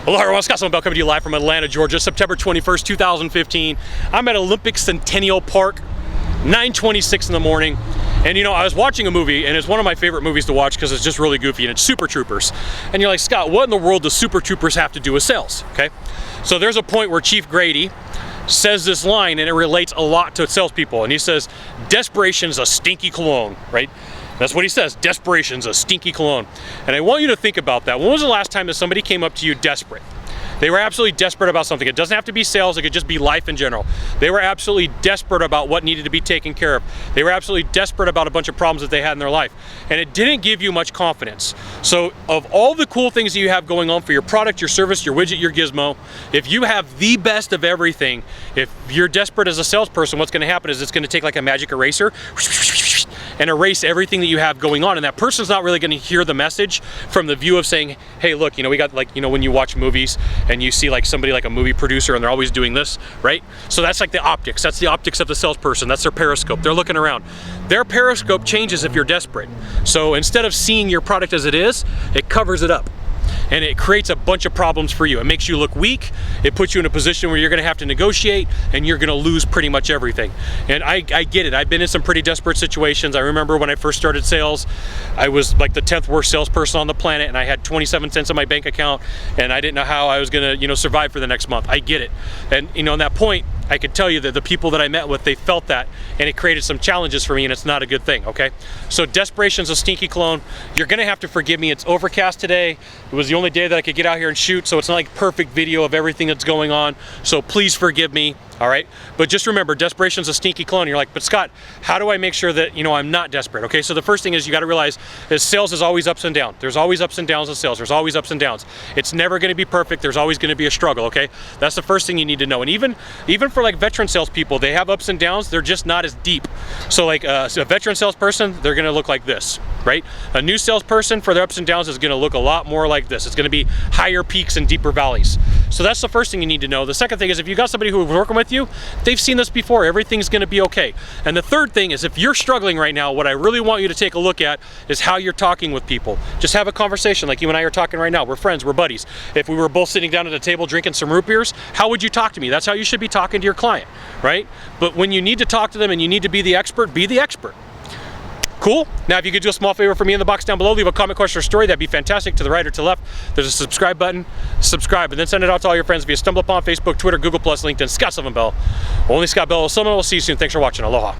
Hello everyone, Scott Sylvan Bell coming to you live from Atlanta, Georgia, September 21st, 2015. I'm at Olympic Centennial Park, 9:26 in the morning. And you know, I was watching a movie, and it's one of my favorite movies to watch because it's just really goofy, and it's Super Troopers. And you're like, Scott, what in the world does Super Troopers have to do with sales? Okay, so there's a point where Chief Grady says this line, and it relates a lot to salespeople. And he says, "Desperation is a stinky cologne," right? That's what he says. Desperation's a stinky cologne. And I want you to think about that. When was the last time that somebody came up to you desperate? They were absolutely desperate about something. It doesn't have to be sales, it could just be life in general. They were absolutely desperate about what needed to be taken care of. They were absolutely desperate about a bunch of problems that they had in their life. And it didn't give you much confidence. So of all the cool things that you have going on for your product, your service, your widget, your gizmo, if you have the best of everything, if you're desperate as a salesperson, what's gonna happen is it's gonna take like a magic eraser and erase everything that you have going on, and that person's not really going to hear the message from the view of saying, hey look, you know, we got, like, you know, when you watch movies and you see like somebody like a movie producer and they're always doing this, right? So that's like the optics, that's the optics of the salesperson, that's their periscope, they're looking around. Their periscope changes if you're desperate. So instead of seeing your product as it is, it covers it up. And it creates a bunch of problems for you. It makes you look weak. It puts you in a position where you're gonna have to negotiate and you're gonna lose pretty much everything. And I get it. I've been in some pretty desperate situations. I remember when I first started sales, I was like the 10th worst salesperson on the planet, and I had 27 cents in my bank account, and I didn't know how I was gonna, you know, survive for the next month. I get it. And you know, in that point, I could tell you that the people that I met with, they felt that, and it created some challenges for me, and it's not a good thing, okay? So desperation's a stinky cologne. You're gonna have to forgive me. It's overcast today. It was the only day that I could get out here and shoot, so it's not like perfect video of everything that's going on. So please forgive me, all right? But just remember, desperation's a stinky cologne. You're like, but Scott, how do I make sure that, you know, I'm not desperate? Okay, so the first thing is you gotta realize is sales is always ups and downs. There's always ups and downs in sales. There's always ups and downs. It's never gonna be perfect. There's always gonna be a struggle, okay? That's the first thing you need to know. And even for like veteran salespeople, they have ups and downs. They're just not as deep. So like a veteran salesperson, they're gonna look like this, right? A new salesperson, for their ups and downs, is gonna look a lot more like this. It's gonna be higher peaks and deeper valleys. So that's the first thing you need to know. The second thing is, if you got somebody who's working with you, they've seen this before, everything's gonna be okay. And the third thing is, if you're struggling right now, what I really want you to take a look at is how you're talking with people. Just have a conversation like you and I are talking right now. We're friends, we're buddies. If we were both sitting down at a table drinking some root beers, how would you talk to me? That's how you should be talking to your client, right? But when you need to talk to them and you need to be the expert, be the expert. Cool? Now if you could do a small favor for me in the box down below, leave a comment, question, or story, that'd be fantastic. To the right or to the left, there's a subscribe button. Subscribe, and then send it out to all your friends via stumble upon Facebook, Twitter, Google+, LinkedIn. Scott Sylvan Bell. Only Scott Bell. We'll see you soon. Thanks for watching. Aloha.